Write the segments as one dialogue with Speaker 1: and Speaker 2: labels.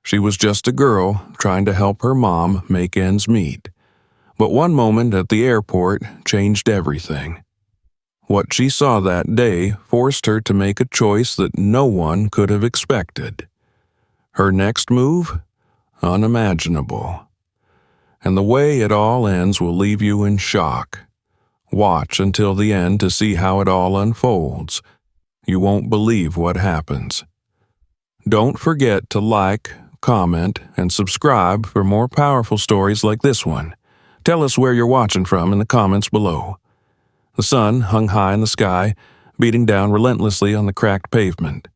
Speaker 1: She was just a girl trying to help her mom make ends meet. But one moment at the airport changed everything. What she saw that day forced her to make a choice that no one could have expected. Her next move? Unimaginable. And the way it all ends will leave you in shock. Watch until the end to see how it all unfolds. You won't believe what happens. Don't forget to like, comment, and subscribe for more powerful stories like this one. Tell us where you're watching from in the comments below. The sun hung high in the sky, beating down relentlessly on the cracked pavement.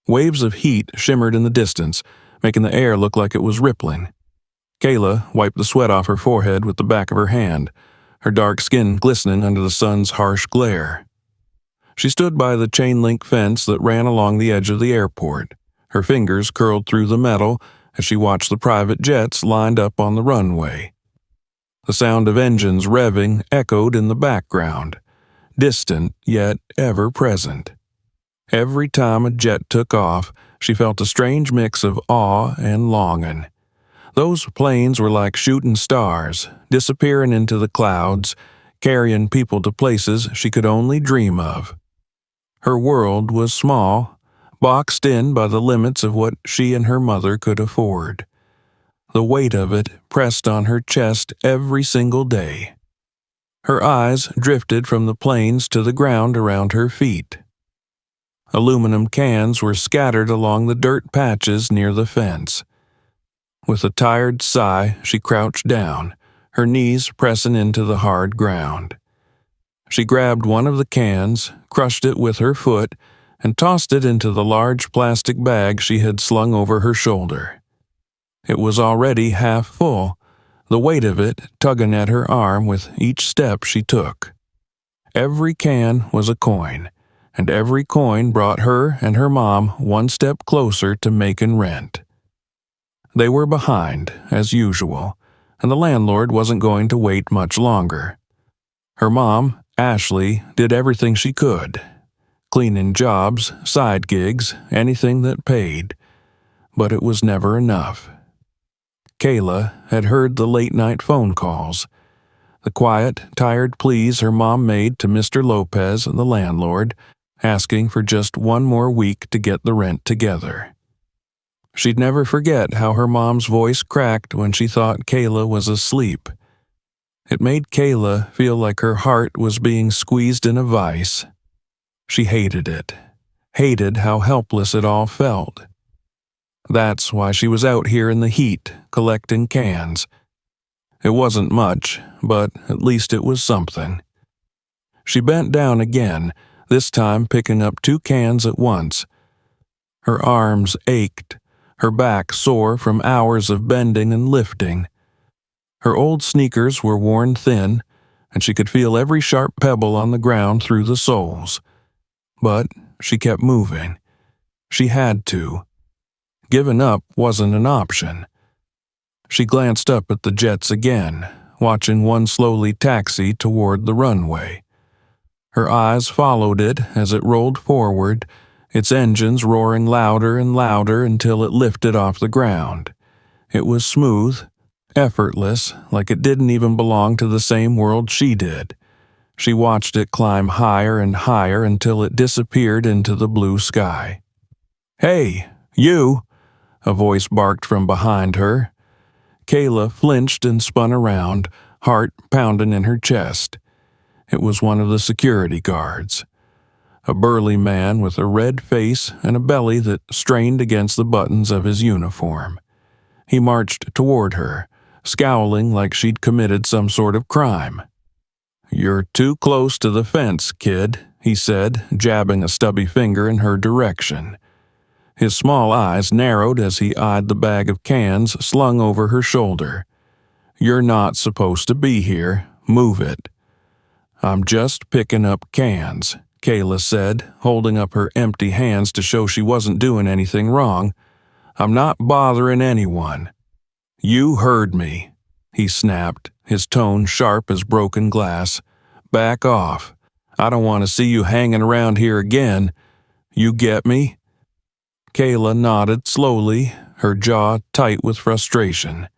Speaker 1: Waves of heat shimmered in the distance, making the air look like it was rippling. Kayla wiped the sweat off her forehead with the back of her hand, her dark skin glistening under the sun's harsh glare. She stood by the chain-link fence that ran along the edge of the airport, her fingers curled through the metal as she watched the private jets lined up on the runway. The sound of engines revving echoed in the background, distant yet ever present. Every time a jet took off, she felt a strange mix of awe and longing. Those planes were like shooting stars, disappearing into the clouds, carrying people to places she could only dream of. Her world was small, boxed in by the limits of what she and her mother could afford. The weight of it pressed on her chest every single day. Her eyes drifted from the planes to the ground around her feet. Aluminum cans were scattered along the dirt patches near the fence. With a tired sigh, she crouched down, her knees pressing into the hard ground. She grabbed one of the cans, crushed it with her foot, and tossed it into the large plastic bag she had slung over her shoulder. It was already half full, the weight of it tugging at her arm with each step she took. Every can was a coin, and every coin brought her and her mom one step closer to making rent. They were behind, as usual, and the landlord wasn't going to wait much longer. Her mom, Ashley, did everything she could. Cleaning jobs, side gigs, anything that paid. But it was never enough. Kayla had heard the late-night phone calls. The quiet, tired pleas her mom made to Mr. Lopez, the landlord, asking for just one more week to get the rent together. She'd never forget how her mom's voice cracked when she thought Kayla was asleep. It made Kayla feel like her heart was being squeezed in a vice. She hated it, hated how helpless it all felt. That's why she was out here in the heat, collecting cans. It wasn't much, but at least it was something. She bent down again, this time picking up 2 cans at once. Her arms ached, her back sore from hours of bending and lifting. Her old sneakers were worn thin, and she could feel every sharp pebble on the ground through the soles. But she kept moving. She had to. Giving up wasn't an option. She glanced up at the jets again, watching one slowly taxi toward the runway. Her eyes followed it as it rolled forward, its engines roaring louder and louder until it lifted off the ground. It was smooth, effortless, like it didn't even belong to the same world she did. She watched it climb higher and higher until it disappeared into the blue sky. "Hey, you!" a voice barked from behind her. Kayla flinched and spun around, heart pounding in her chest. It was one of the security guards. A burly man with a red face and a belly that strained against the buttons of his uniform. He marched toward her, scowling like she'd committed some sort of crime. "You're too close to the fence, kid," he said, jabbing a stubby finger in her direction. His small eyes narrowed as he eyed the bag of cans slung over her shoulder. "You're not supposed to be here. Move it." "I'm just picking up cans," Kayla said, holding up her empty hands to show she wasn't doing anything wrong. "I'm not bothering anyone." "You heard me," he snapped, his tone sharp as broken glass. "Back off. I don't want to see you hanging around here again. You get me?" Kayla nodded slowly, her jaw tight with frustration.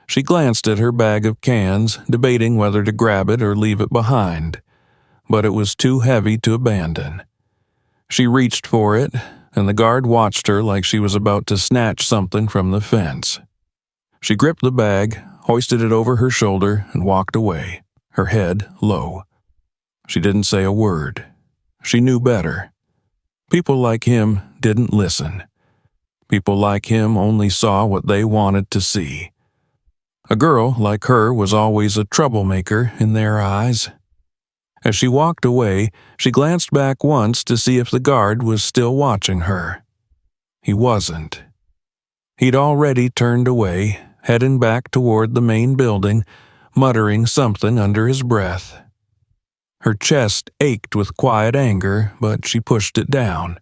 Speaker 1: She glanced at her bag of cans, debating whether to grab it or leave it behind, but it was too heavy to abandon. She reached for it, and the guard watched her like she was about to snatch something from the fence. She gripped the bag, hoisted it over her shoulder, and walked away, her head low. She didn't say a word. She knew better. People like him didn't listen. People like him only saw what they wanted to see. A girl like her was always a troublemaker in their eyes. As she walked away, she glanced back once to see if the guard was still watching her. He wasn't. He'd already turned away, heading back toward the main building, muttering something under his breath. Her chest ached with quiet anger, but she pushed it down.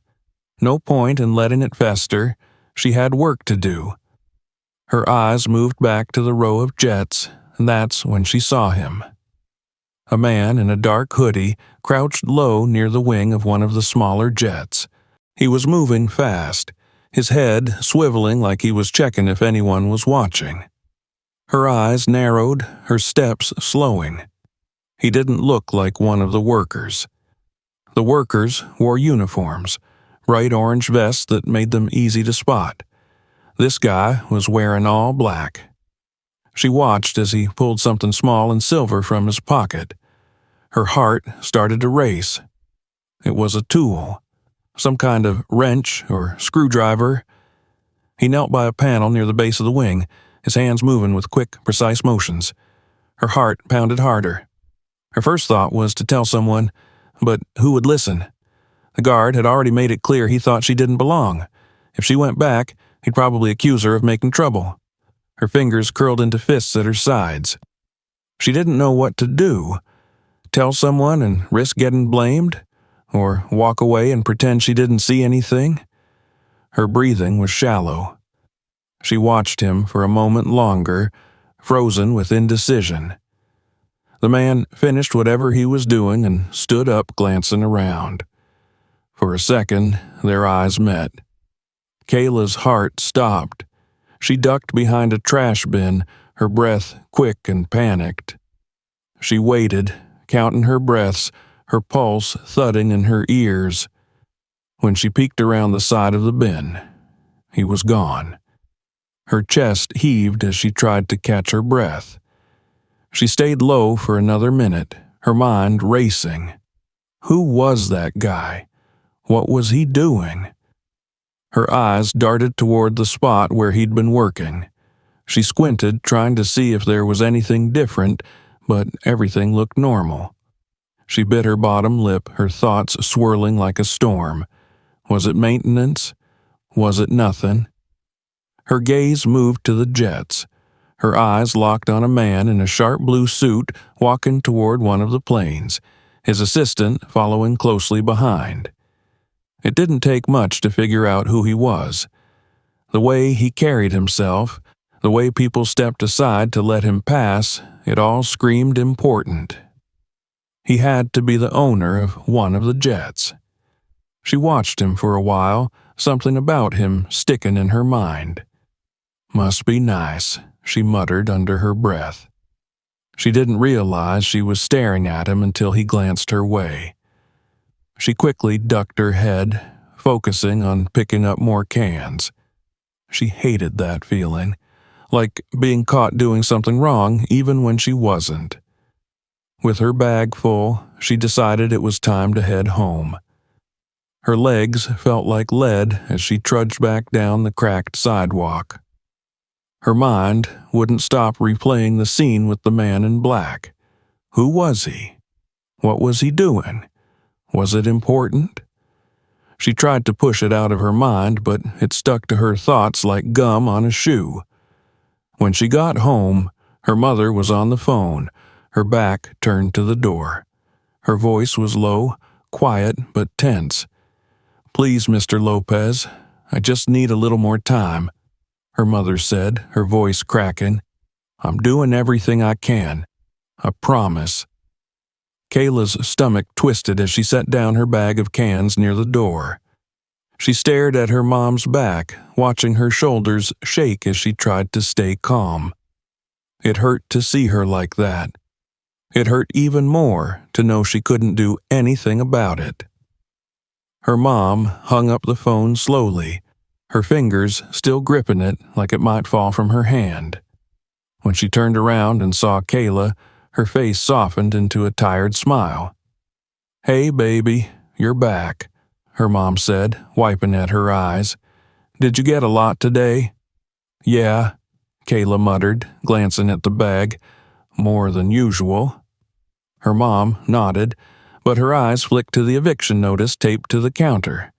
Speaker 1: No point in letting it fester. She had work to do. Her eyes moved back to the row of jets, and that's when she saw him. A man in a dark hoodie crouched low near the wing of one of the smaller jets. He was moving fast, his head swiveling like he was checking if anyone was watching. Her eyes narrowed, her steps slowing. He didn't look like one of the workers. The workers wore uniforms, bright orange vests that made them easy to spot. This guy was wearing all black. She watched as he pulled something small and silver from his pocket. Her heart started to race. It was a tool, some kind of wrench or screwdriver. He knelt by a panel near the base of the wing, his hands moving with quick, precise motions. Her heart pounded harder. Her first thought was to tell someone, but who would listen? The guard had already made it clear he thought she didn't belong. If she went back, he'd probably accuse her of making trouble. Her fingers curled into fists at her sides. She didn't know what to do. Tell someone and risk getting blamed? Or walk away and pretend she didn't see anything? Her breathing was shallow. She watched him for a moment longer, frozen with indecision. The man finished whatever he was doing and stood up, glancing around. For a second, their eyes met. Kayla's heart stopped. She ducked behind a trash bin, her breath quick and panicked. She waited, counting her breaths, her pulse thudding in her ears. When she peeked around the side of the bin, he was gone. Her chest heaved as she tried to catch her breath. She stayed low for another minute, her mind racing. Who was that guy? What was he doing? Her eyes darted toward the spot where he'd been working. She squinted, trying to see if there was anything different, but everything looked normal. She bit her bottom lip, her thoughts swirling like a storm. Was it maintenance? Was it nothing? Her gaze moved to the jets. Her eyes locked on a man in a sharp blue suit walking toward one of the planes, his assistant following closely behind. It didn't take much to figure out who he was. The way he carried himself, the way people stepped aside to let him pass, it all screamed important. He had to be the owner of one of the jets. She watched him for a while, something about him sticking in her mind. Must be nice, she muttered under her breath. She didn't realize she was staring at him until he glanced her way. She quickly ducked her head, focusing on picking up more cans. She hated that feeling, like being caught doing something wrong even when she wasn't. With her bag full, she decided it was time to head home. Her legs felt like lead as she trudged back down the cracked sidewalk. Her mind wouldn't stop replaying the scene with the man in black. Who was he? What was he doing? Was it important? She tried to push it out of her mind, but it stuck to her thoughts like gum on a shoe. When she got home, her mother was on the phone, her back turned to the door. Her voice was low, quiet, but tense. "Please, Mr. Lopez, I just need a little more time," her mother said, her voice cracking. "I'm doing everything I can. I promise." Kayla's stomach twisted as she set down her bag of cans near the door. She stared at her mom's back, watching her shoulders shake as she tried to stay calm. It hurt to see her like that. It hurt even more to know she couldn't do anything about it. Her mom hung up the phone slowly, her fingers still gripping it like it might fall from her hand. When she turned around and saw Kayla, her face softened into a tired smile. "Hey, baby, you're back," her mom said, wiping at her eyes. "Did you get a lot today?" "Yeah," Kayla muttered, glancing at the bag. "More than usual." Her mom nodded, but her eyes flicked to the eviction notice taped to the counter.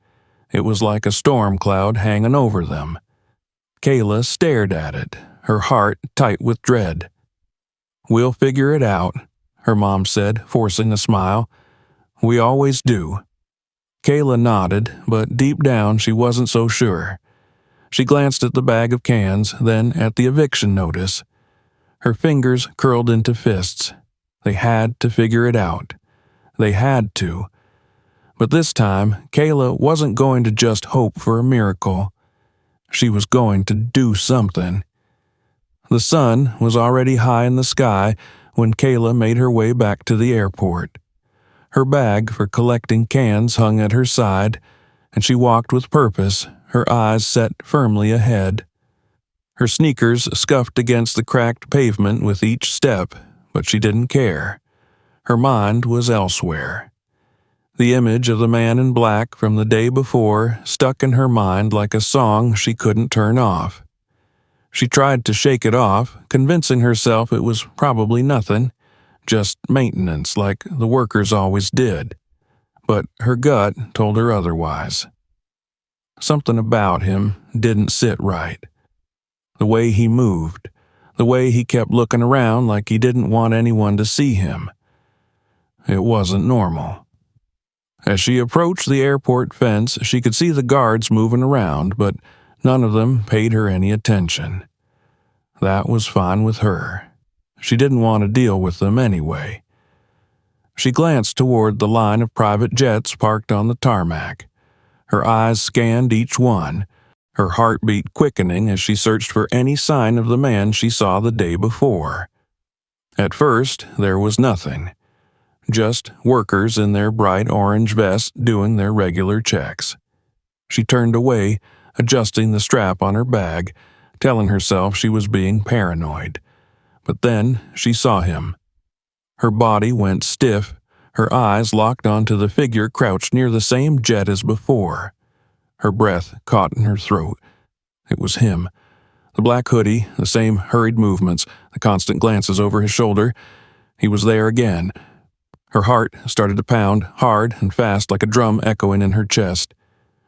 Speaker 1: It was like a storm cloud hanging over them. Kayla stared at it, her heart tight with dread. "We'll figure it out," her mom said, forcing a smile. "We always do." Kayla nodded, but deep down she wasn't so sure. She glanced at the bag of cans, then at the eviction notice. Her fingers curled into fists. They had to figure it out. They had to. But this time, Kayla wasn't going to just hope for a miracle. She was going to do something. The sun was already high in the sky when Kayla made her way back to the airport. Her bag for collecting cans hung at her side, and she walked with purpose, her eyes set firmly ahead. Her sneakers scuffed against the cracked pavement with each step, but she didn't care. Her mind was elsewhere. The image of the man in black from the day before stuck in her mind like a song she couldn't turn off. She tried to shake it off, convincing herself it was probably nothing, just maintenance like the workers always did. But her gut told her otherwise. Something about him didn't sit right. The way he moved, the way he kept looking around like he didn't want anyone to see him. It wasn't normal. As she approached the airport fence, she could see the guards moving around, but none of them paid her any attention. That was fine with her. She didn't want to deal with them anyway. She glanced toward the line of private jets parked on the tarmac. Her eyes scanned each one, her heartbeat quickening as she searched for any sign of the man she saw the day before. At first, there was nothing. Just workers in their bright orange vests doing their regular checks. She turned away, adjusting the strap on her bag, telling herself she was being paranoid. But then she saw him. Her body went stiff, her eyes locked onto the figure crouched near the same jet as before. Her breath caught in her throat. It was him. The black hoodie, the same hurried movements, the constant glances over his shoulder. He was there again. Her heart started to pound, hard and fast like a drum echoing in her chest.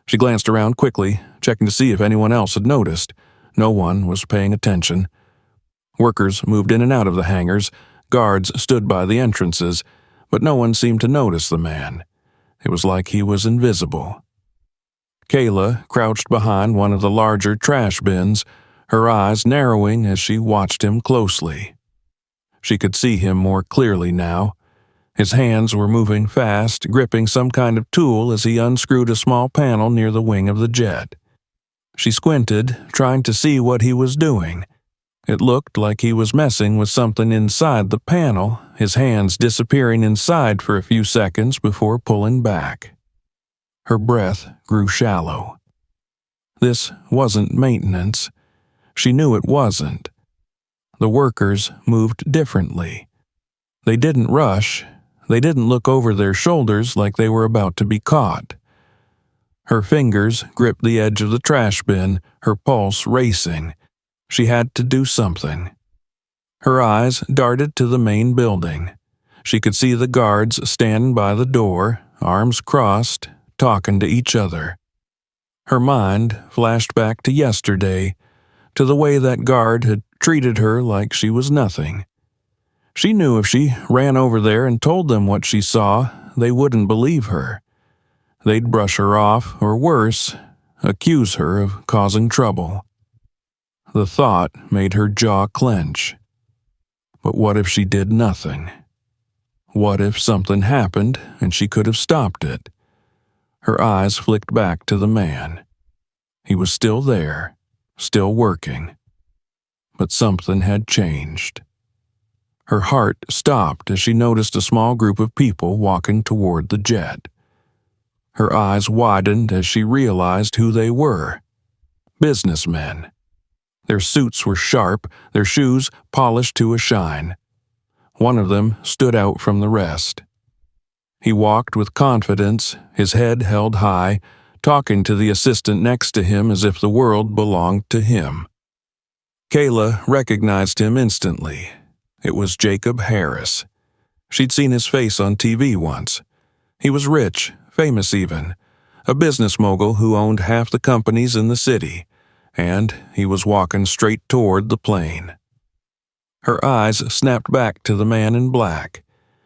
Speaker 1: She glanced around quickly, checking to see if anyone else had noticed. No one was paying attention. Workers moved in and out of the hangars. Guards stood by the entrances, but no one seemed to notice the man. It was like he was invisible. Kayla crouched behind one of the larger trash bins, her eyes narrowing as she watched him closely. She could see him more clearly now. His hands were moving fast, gripping some kind of tool as he unscrewed a small panel near the wing of the jet. She squinted, trying to see what he was doing. It looked like he was messing with something inside the panel, his hands disappearing inside for a few seconds before pulling back. Her breath grew shallow. This wasn't maintenance. She knew it wasn't. The workers moved differently. They didn't rush. They didn't look over their shoulders like they were about to be caught. Her fingers gripped the edge of the trash bin, her pulse racing. She had to do something. Her eyes darted to the main building. She could see the guards standing by the door, arms crossed, talking to each other. Her mind flashed back to yesterday, to the way that guard had treated her like she was nothing. She knew if she ran over there and told them what she saw, they wouldn't believe her. They'd brush her off, or worse, accuse her of causing trouble. The thought made her jaw clench. But what if she did nothing? What if something happened and she could have stopped it? Her eyes flicked back to the man. He was still there, still working. But something had changed. Her heart stopped as she noticed a small group of people walking toward the jet. Her eyes widened as she realized who they were. Businessmen. Their suits were sharp, their shoes polished to a shine. One of them stood out from the rest. He walked with confidence, his head held high, talking to the assistant next to him as if the world belonged to him. Kayla recognized him instantly. It was Jacob Harris. She'd seen his face on TV once. He was rich, famous even, a business mogul who owned half the companies in the city, and he was walking straight toward the plane. Her eyes snapped back to the man in black.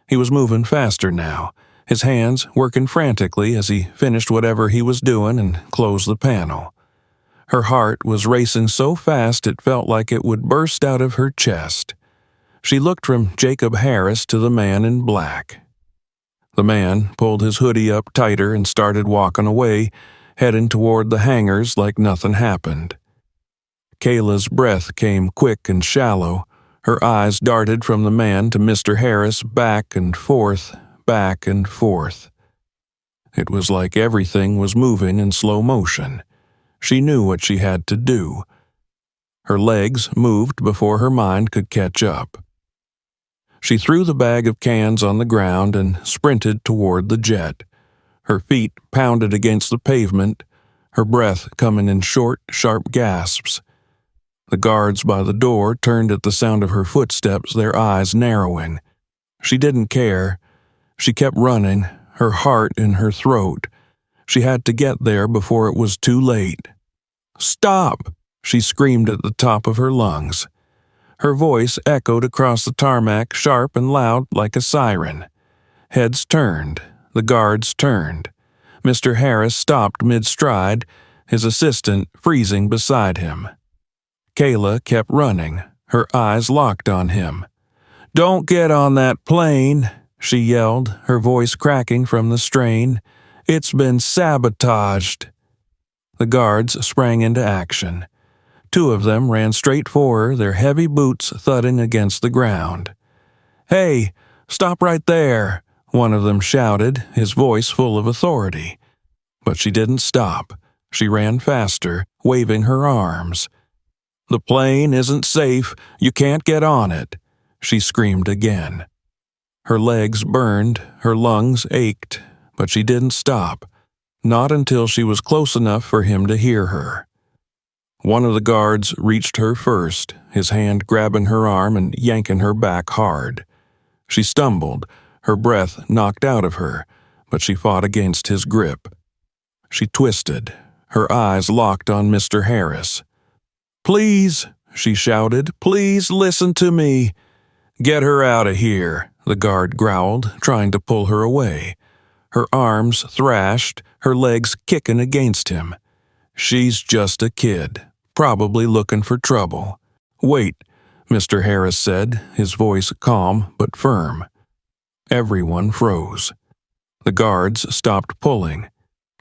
Speaker 1: He was moving faster now, his hands working frantically as he finished whatever he was doing and closed the panel. Her heart was racing so fast it felt like it would burst out of her chest. She looked from Jacob Harris to the man in black. The man pulled his hoodie up tighter and started walking away, heading toward the hangars like nothing happened. Kayla's breath came quick and shallow. Her eyes darted from the man to Mr. Harris back and forth, back and forth. It was like everything was moving in slow motion. She knew what she had to do. Her legs moved before her mind could catch up. She threw the bag of cans on the ground and sprinted toward the jet. Her feet pounded against the pavement, her breath coming in short, sharp gasps. The guards by the door turned at the sound of her footsteps, their eyes narrowing. She didn't care. She kept running, her heart in her throat. She had to get there before it was too late. "Stop!" she screamed at the top of her lungs. Her voice echoed across the tarmac, sharp and loud like a siren. Heads turned. The guards turned. Mr. Harris stopped mid-stride, his assistant freezing beside him. Kayla kept running, her eyes locked on him. "Don't get on that plane," she yelled, her voice cracking from the strain. "It's been sabotaged." The guards sprang into action. Two of them ran straight for her, their heavy boots thudding against the ground. "Hey, stop right there," one of them shouted, his voice full of authority. But she didn't stop. She ran faster, waving her arms. "The plane isn't safe. You can't get on it," she screamed again. Her legs burned, her lungs ached, but she didn't stop. Not until she was close enough for him to hear her. One of the guards reached her first, his hand grabbing her arm and yanking her back hard. She stumbled, her breath knocked out of her, but she fought against his grip. She twisted, her eyes locked on Mr. Harris. "Please," she shouted, "please listen to me." "Get her out of here," the guard growled, trying to pull her away. Her arms thrashed, her legs kicking against him. "She's just a kid, probably looking for trouble." "Wait," Mr. Harris said, his voice calm but firm. Everyone froze. The guards stopped pulling.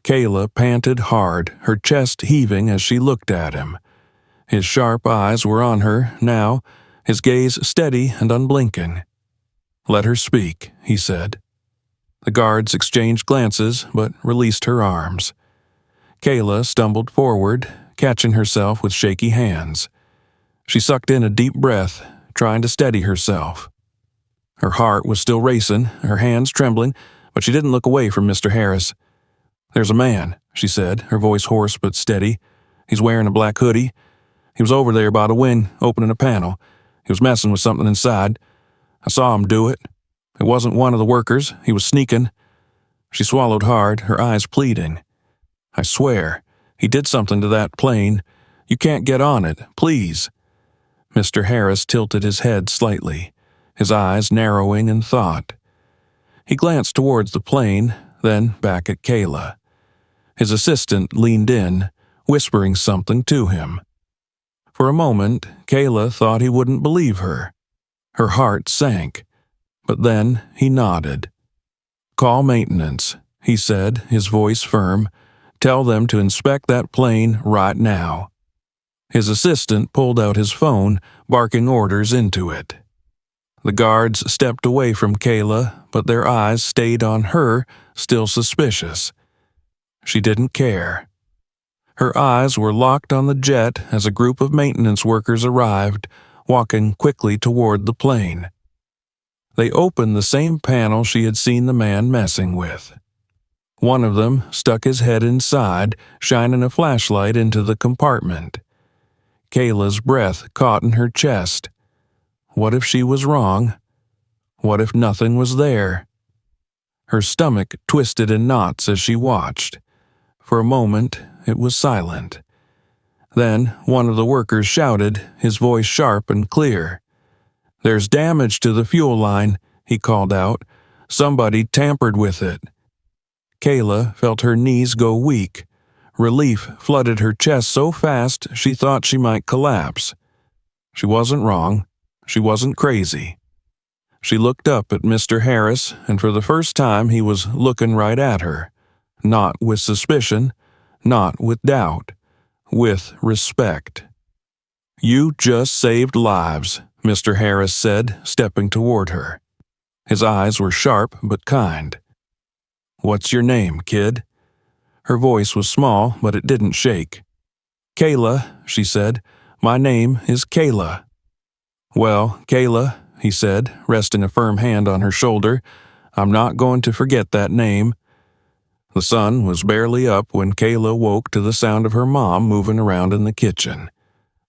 Speaker 1: Kayla panted hard, her chest heaving as she looked at him. His sharp eyes were on her now, his gaze steady and unblinking. "Let her speak," he said. The guards exchanged glances but released her arms. Kayla stumbled forward, catching herself with shaky hands. She sucked in a deep breath, trying to steady herself. Her heart was still racing, her hands trembling, but she didn't look away from Mr. Harris. "There's a man," she said, her voice hoarse but steady. "He's wearing a black hoodie. He was over there by the wing, opening a panel. He was messing with something inside. I saw him do it. It wasn't one of the workers. He was sneaking." She swallowed hard, her eyes pleading. "I swear, he did something to that plane. You can't get on it, please." Mr. Harris tilted his head slightly, his eyes narrowing in thought. He glanced towards the plane, then back at Kayla. His assistant leaned in, whispering something to him. For a moment, Kayla thought he wouldn't believe her. Her heart sank, but then he nodded. "Call maintenance," he said, his voice firm. "Tell them to inspect that plane right now." His assistant pulled out his phone, barking orders into it. The guards stepped away from Kayla, but their eyes stayed on her, still suspicious. She didn't care. Her eyes were locked on the jet as a group of maintenance workers arrived, walking quickly toward the plane. They opened the same panel she had seen the man messing with. One of them stuck his head inside, shining a flashlight into the compartment. Kayla's breath caught in her chest. What if she was wrong? What if nothing was there? Her stomach twisted in knots as she watched. For a moment, it was silent. Then one of the workers shouted, his voice sharp and clear. "There's damage to the fuel line," he called out. "Somebody tampered with it." Kayla felt her knees go weak. Relief flooded her chest so fast she thought she might collapse. She wasn't wrong. She wasn't crazy. She looked up at Mr. Harris, and for the first time he was looking right at her. Not with suspicion, not with doubt, with respect. "You just saved lives," Mr. Harris said, stepping toward her. His eyes were sharp but kind. "What's your name, kid?" Her voice was small, but it didn't shake. "Kayla," she said. "My name is Kayla." "Well, Kayla," he said, resting a firm hand on her shoulder, "I'm not going to forget that name." The sun was barely up when Kayla woke to the sound of her mom moving around in the kitchen.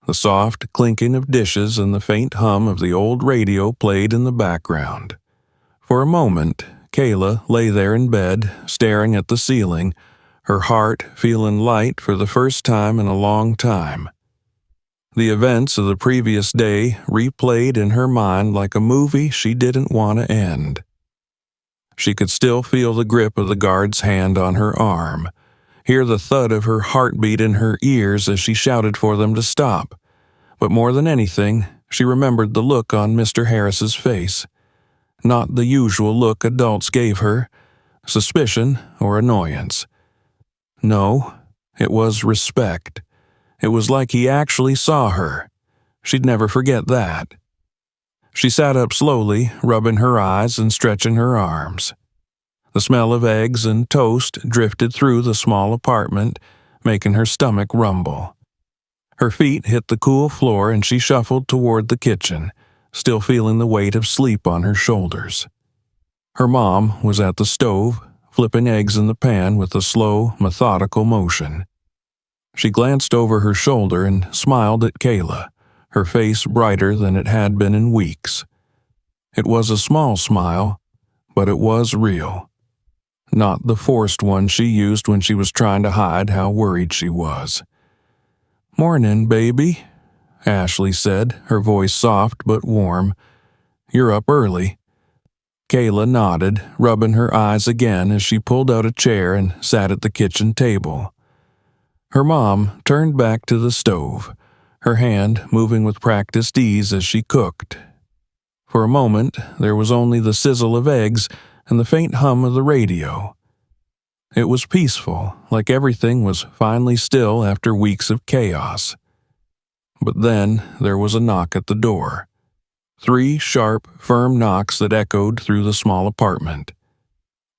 Speaker 1: The soft clinking of dishes and the faint hum of the old radio played in the background. For a moment, Kayla lay there in bed, staring at the ceiling, her heart feeling light for the first time in a long time. The events of the previous day replayed in her mind like a movie she didn't want to end. She could still feel the grip of the guard's hand on her arm, hear the thud of her heartbeat in her ears as she shouted for them to stop. But more than anything, she remembered the look on Mr. Harris's face. Not the usual look adults gave her, suspicion or annoyance. No, it was respect. It was like he actually saw her. She'd never forget that. She sat up slowly, rubbing her eyes and stretching her arms. The smell of eggs and toast drifted through the small apartment, making her stomach rumble. Her feet hit the cool floor and she shuffled toward the kitchen, still feeling the weight of sleep on her shoulders. Her mom was at the stove, flipping eggs in the pan with a slow, methodical motion. She glanced over her shoulder and smiled at Kayla, her face brighter than it had been in weeks. It was a small smile, but it was real. Not the forced one she used when she was trying to hide how worried she was. "Morning, baby," Ashley said, her voice soft but warm. "You're up early." Kayla nodded, rubbing her eyes again as she pulled out a chair and sat at the kitchen table. Her mom turned back to the stove, her hand moving with practiced ease as she cooked. For a moment, there was only the sizzle of eggs and the faint hum of the radio. It was peaceful, like everything was finally still after weeks of chaos. But then there was a knock at the door. 3 sharp, firm knocks that echoed through the small apartment.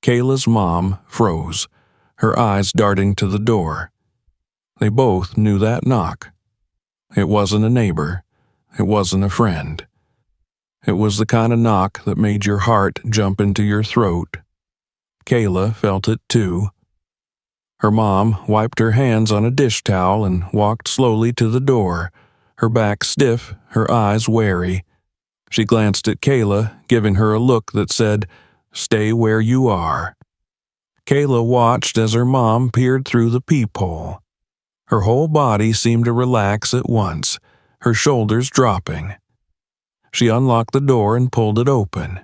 Speaker 1: Kayla's mom froze, her eyes darting to the door. They both knew that knock. It wasn't a neighbor. It wasn't a friend. It was the kind of knock that made your heart jump into your throat. Kayla felt it too. Her mom wiped her hands on a dish towel and walked slowly to the door, her back stiff, her eyes wary. She glanced at Kayla, giving her a look that said, "Stay where you are." Kayla watched as her mom peered through the peephole. Her whole body seemed to relax at once, her shoulders dropping. She unlocked the door and pulled it open.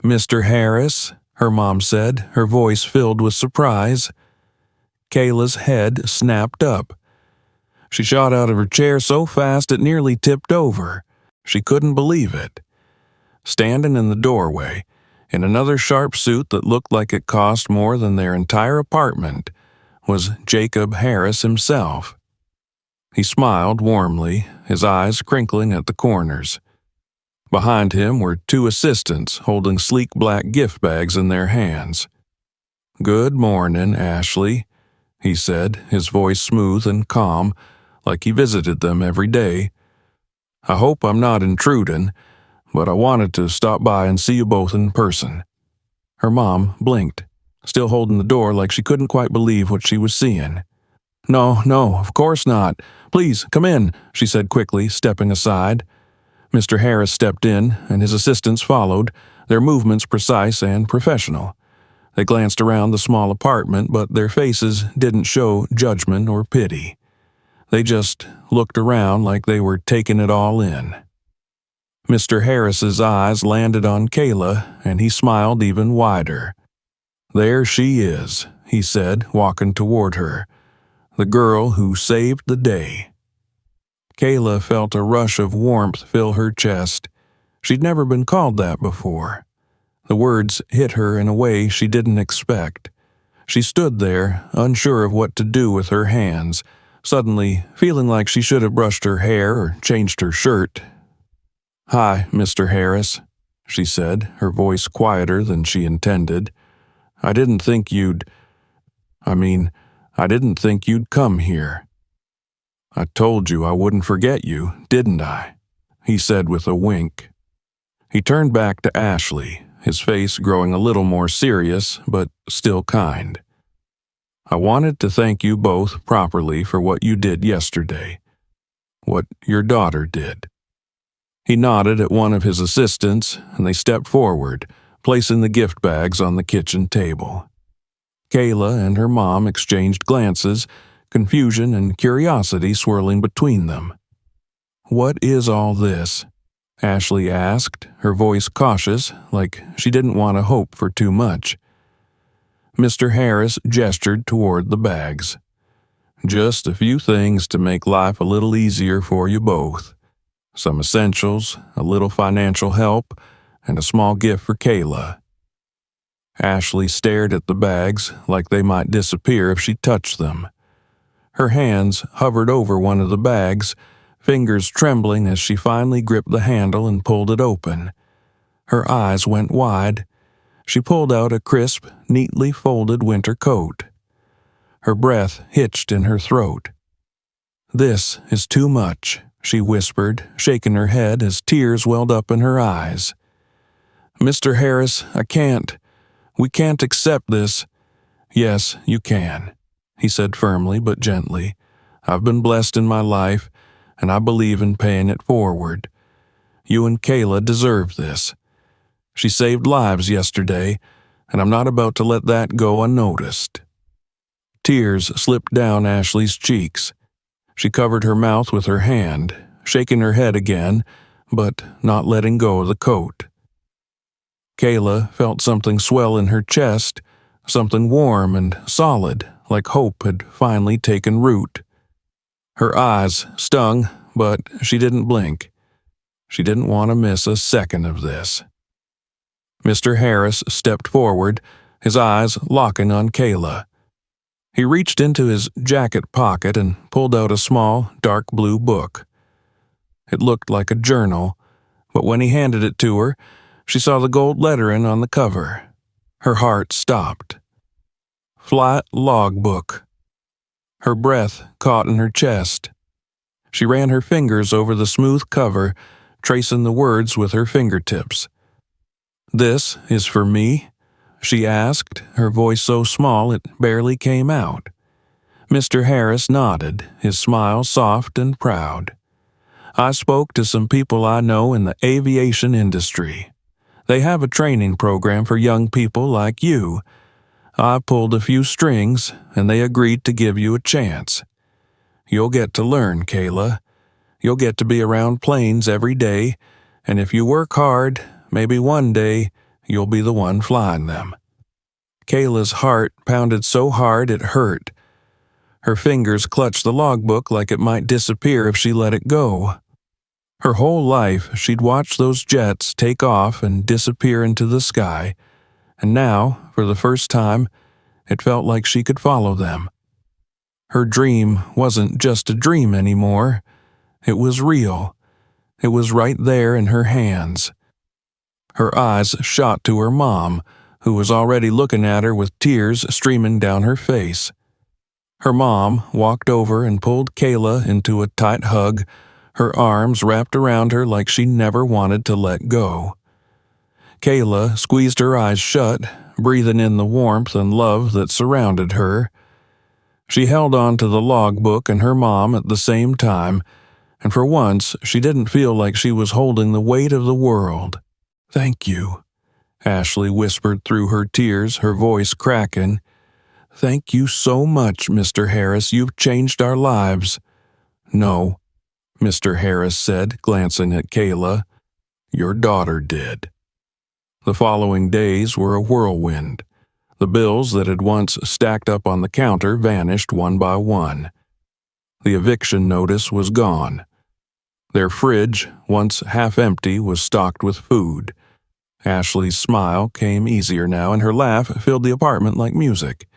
Speaker 1: "Mr. Harris," her mom said, her voice filled with surprise. Kayla's head snapped up. She shot out of her chair so fast it nearly tipped over. She couldn't believe it. Standing in the doorway, In another sharp suit that looked like it cost more than their entire apartment was Jacob Harris himself. He smiled warmly, his eyes crinkling at the corners. Behind him were two assistants holding sleek black gift bags in their hands. "Good morning, Ashley," he said, his voice smooth and calm, like he visited them every day. "I hope I'm not intruding, but I wanted to stop by and see you both in person." Her mom blinked, still holding the door like she couldn't quite believe what she was seeing. "No, of course not. Please, come in," she said quickly, stepping aside. Mr. Harris stepped in, and his assistants followed, their movements precise and professional. They glanced around the small apartment, but their faces didn't show judgment or pity. They just looked around like they were taking it all in. Mr. Harris's eyes landed on Kayla, and he smiled even wider. "There she is," he said, walking toward her. "The girl who saved the day." Kayla felt a rush of warmth fill her chest. She'd never been called that before. The words hit her in a way she didn't expect. She stood there, unsure of what to do with her hands, suddenly feeling like she should have brushed her hair or changed her shirt. "Hi, Mr. Harris," she said, her voice quieter than she intended. I didn't think you'd come here." "I told you I wouldn't forget you, didn't I?" he said with a wink. He turned back to Ashley, his face growing a little more serious, but still kind. "I wanted to thank you both properly for what you did yesterday. What your daughter did." He nodded at one of his assistants, and they stepped forward, placing the gift bags on the kitchen table. Kayla and her mom exchanged glances, confusion and curiosity swirling between them. "What is all this?" Ashley asked, her voice cautious, like she didn't want to hope for too much. Mr. Harris gestured toward the bags. "Just a few things to make life a little easier for you both. Some essentials, a little financial help, and a small gift for Kayla." Ashley stared at the bags like they might disappear if she touched them. Her hands hovered over one of the bags, fingers trembling as she finally gripped the handle and pulled it open. Her eyes went wide. She pulled out a crisp, neatly folded winter coat. Her breath hitched in her throat. "This is too much," she whispered, shaking her head as tears welled up in her eyes. "Mr. Harris, we can't accept this." "Yes, you can," he said firmly but gently. "I've been blessed in my life, and I believe in paying it forward. You and Kayla deserve this. She saved lives yesterday, and I'm not about to let that go unnoticed." Tears slipped down Ashley's cheeks. She covered her mouth with her hand, shaking her head again, but not letting go of the coat. Kayla felt something swell in her chest, something warm and solid, like hope had finally taken root. Her eyes stung, but she didn't blink. She didn't want to miss a second of this. Mr. Harris stepped forward, his eyes locking on Kayla. He reached into his jacket pocket and pulled out a small, dark blue book. It looked like a journal, but when he handed it to her, she saw the gold lettering on the cover. Her heart stopped. Flat logbook. Her breath caught in her chest. She ran her fingers over the smooth cover, tracing the words with her fingertips. "This is for me?" she asked, her voice so small it barely came out. Mr. Harris nodded, his smile soft and proud. "I spoke to some people I know in the aviation industry. They have a training program for young people like you. I pulled a few strings, and they agreed to give you a chance. You'll get to learn, Kayla. You'll get to be around planes every day, and if you work hard, maybe one day you'll be the one flying them." Kayla's heart pounded so hard it hurt. Her fingers clutched the logbook like it might disappear if she let it go. Her whole life, she'd watched those jets take off and disappear into the sky, and now, for the first time, it felt like she could follow them. Her dream wasn't just a dream anymore. It was real. It was right there in her hands. Her eyes shot to her mom, who was already looking at her with tears streaming down her face. Her mom walked over and pulled Kayla into a tight hug, her arms wrapped around her like she never wanted to let go. Kayla squeezed her eyes shut, breathing in the warmth and love that surrounded her. She held on to the logbook and her mom at the same time, and for once she didn't feel like she was holding the weight of the world. "Thank you," Ashley whispered through her tears, her voice cracking. "Thank you so much, Mr. Harris. You've changed our lives." "No," Mr. Harris said, glancing at Kayla. "Your daughter did." The following days were a whirlwind. The bills that had once stacked up on the counter vanished one by one. The eviction notice was gone. Their fridge, once half empty, was stocked with food. Ashley's smile came easier now, and her laugh filled the apartment like music.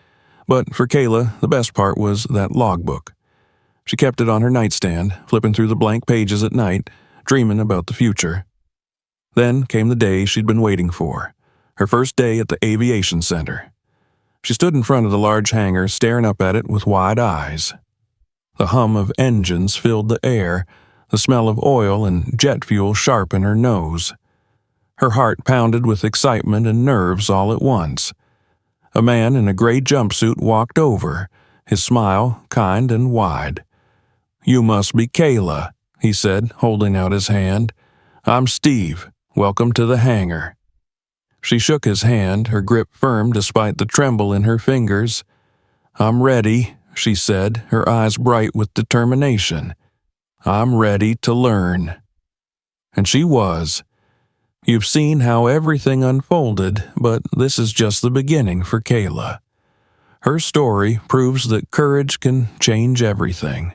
Speaker 1: But for Kayla, the best part was that logbook. She kept it on her nightstand, flipping through the blank pages at night, dreaming about the future. Then came the day she'd been waiting for, her first day at the aviation center. She stood in front of the large hangar, staring up at it with wide eyes. The hum of engines filled the air, the smell of oil and jet fuel sharp in her nose. Her heart pounded with excitement and nerves all at once. A man in a gray jumpsuit walked over, his smile kind and wide. "You must be Kayla," he said, holding out his hand. "I'm Steve. Welcome to the hangar." She shook his hand, her grip firm despite the tremble in her fingers. "I'm ready," she said, her eyes bright with determination. "I'm ready to learn." And she was. You've seen how everything unfolded, but this is just the beginning for Kayla. Her story proves that courage can change everything.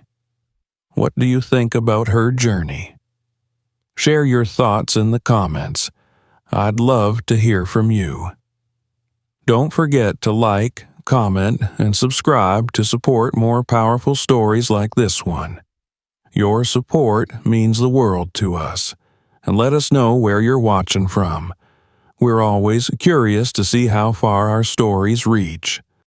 Speaker 1: What do you think about her journey? Share your thoughts in the comments. I'd love to hear from you. Don't forget to like, comment, and subscribe to support more powerful stories like this one. Your support means the world to us, and let us know where you're watching from. We're always curious to see how far our stories reach.